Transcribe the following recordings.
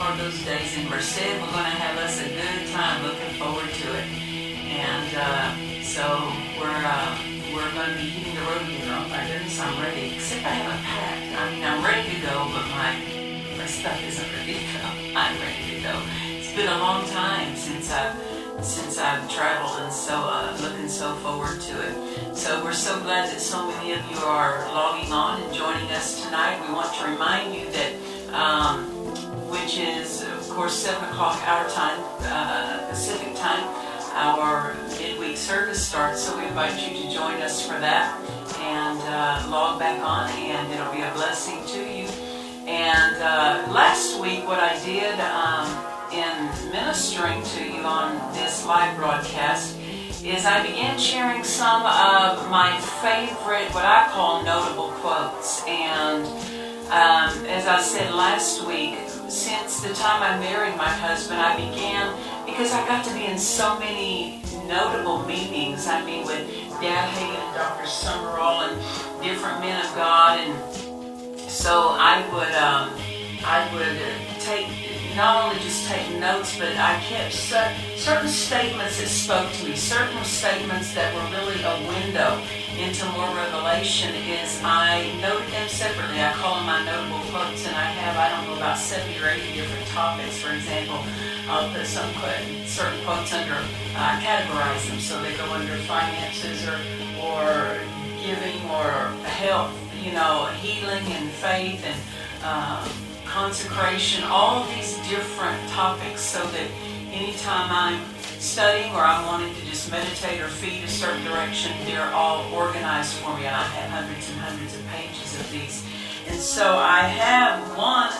forward those days in Merced. We're going to have us a good time, looking forward to it. And so we're going to be hitting the road again. Oh my goodness, I'm ready. Except I haven't packed. I mean, I'm ready to go, but my stuff isn't ready to go. I'm ready to go. It's been a long time since I've traveled, and so looking so forward to it. So we're so glad that so many of you are logging on and joining us tonight. We want to remind you that, which is of course 7 o'clock our time, Pacific time, our midweek service starts. So we invite you to join us for that and log back on, and it'll be a blessing to you. And last week, what I did in ministering to you on this live broadcast is I began sharing some of my favorite, what I call notable quotes. And as I said last week, since the time I married my husband, I began, because I got to be in so many notable meetings. I mean, with Dad Hagin and Dr. Summerall and different men of God, and so I would take, not only just take notes, but I kept certain statements that spoke to me, certain statements that were really a window into more revelation. Is I noted them separately. I call them my notable quotes, and I have, I don't know, about 70 or 80 different topics. For example, I'll put some certain quotes under, categorize them, so they go under finances or giving or health, healing and faith and consecration, all of these different topics, so that anytime I'm studying or I'm wanting to just meditate or feed a certain direction, they're all organized for me, and I have hundreds and hundreds of pages of these. And so I have one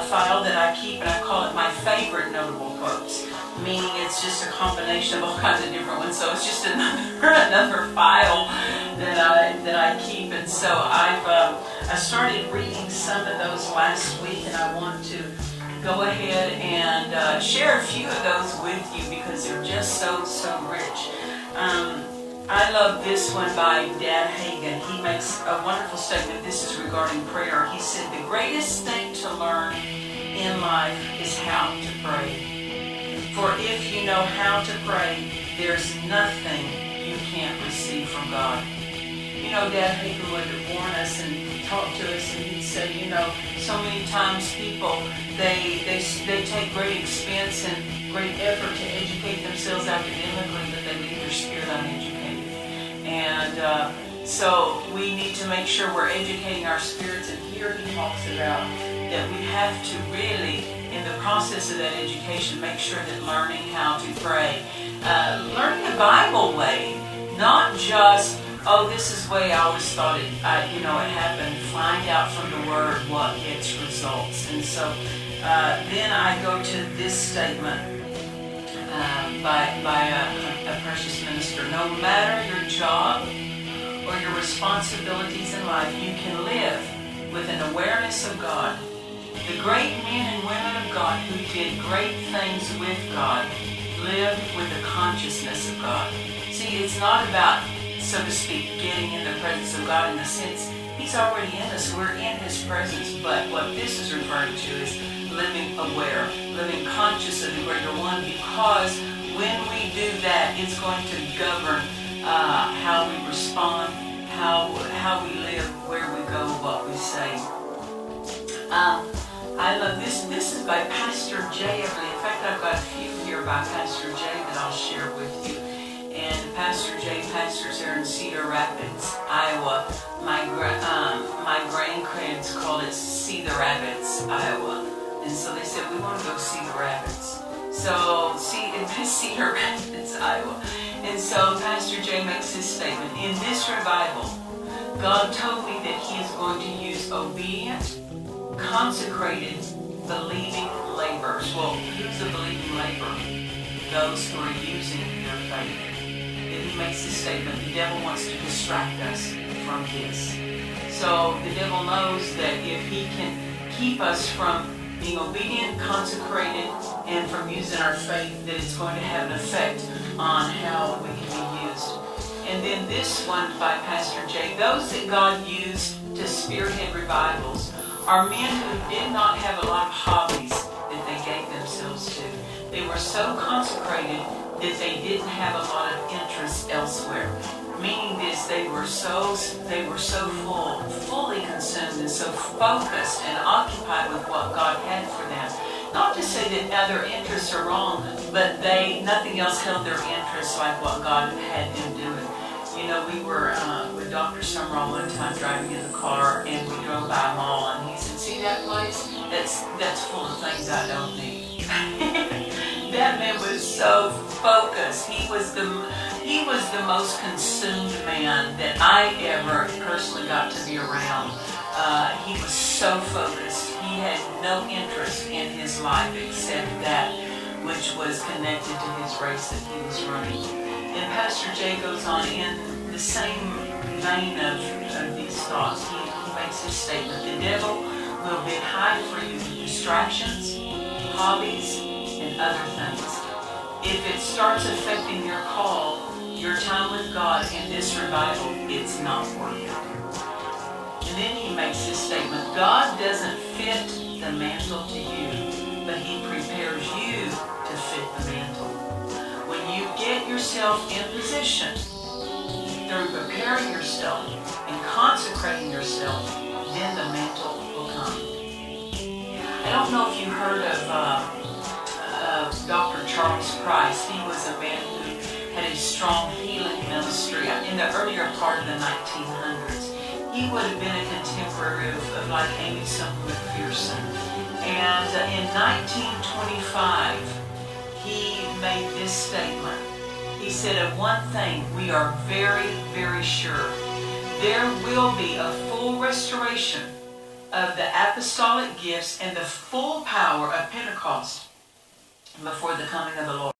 file that I keep, and I call it my favorite notable quotes, meaning it's just a combination of all kinds of different ones. So it's just another file that I keep. And so I started reading some of those last week, and I want to go ahead and share a few of those with you because they're just so rich. I love this one by Dad Hagin. He makes a wonderful statement. This is regarding prayer. He said, "The greatest thing to learn in life is how to pray. For if you know how to pray, there's nothing you can't receive from God." Dad Hagin would warn us and talk to us, and he'd say, so many times people, they take great expense and great effort to educate themselves academically, but they leave their spirit uneducated. And so we need to make sure we're educating our spirits. And here he talks about that we have to really, in the process of that education, make sure that learning how to pray, learning the Bible way, not just, oh, this is the way I always thought it happened. Find out from the Word what gets results. And so then I go to this statement by a precious minister. No matter your job or your responsibilities in life, you can live with an awareness of God. The great men and women of God who did great things with God lived with a consciousness of God. See, it's not about, so to speak, getting in the presence of God in the sense He's already in us. We're in His presence. But what this is referring to is living aware, living conscious of the greater one, because when we do that, it's going to govern how we respond, how we live, where we go, what we say. I love this. This is by Pastor Jay. In fact, I've got a few here by Pastor Jay that I'll share with you. And Pastor Jay pastors there in Cedar Rapids, Iowa. My grandkids call it Cedar Rapids, Iowa. And so they said, we want to go see the rapids. So, in Cedar Rapids, Iowa. And so Pastor Jay makes this statement. In this revival, God told me that He is going to use obedient, consecrated, believing laborers. Well, who's the believing laborer? Those who are using their faith. He makes this statement, the devil wants to distract us from this. So the devil knows that if he can keep us from being obedient, consecrated, and from using our faith, that it's going to have an effect on how we can be used. And then this one by Pastor Jay, those that God used to spearhead revivals are men who did not have a lot of hobbies that they were so consecrated that they didn't have a lot of interest elsewhere. Meaning this, they were so fully consumed and so focused and occupied with what God had for them. Not to say that other interests are wrong, but nothing else held their interest like what God had them doing. You know, we were with Dr. Summerall one time driving in the car, and we drove by a mall, and he said, "See that place? That's full of things I don't need." That man was so focused. He was the most consumed man that I ever personally got to be around. He was so focused. He had no interest in his life except that which was connected to his race that he was running. And Pastor Jay goes on in the same vein of these thoughts. He makes his statement: the devil will bid high for you distractions, hobbies, and other things. If it starts affecting your call, your time with God in this revival, it's not worth it. And then he makes his statement: God doesn't fit the mantle to you, but he prepares you to fit the mantle. When you get yourself in position through preparing yourself and consecrating yourself, then the mantle will come. I don't know if you heard of Dr. Charles Price. He was a man who had a strong healing ministry in the earlier part of the 1900s. He would have been a contemporary of like Amy Sumner McPherson. And in 1925, he made this statement. He said, "Of one thing we are very, very sure. There will be a full restoration of the apostolic gifts and the full power of Pentecost before the coming of the Lord."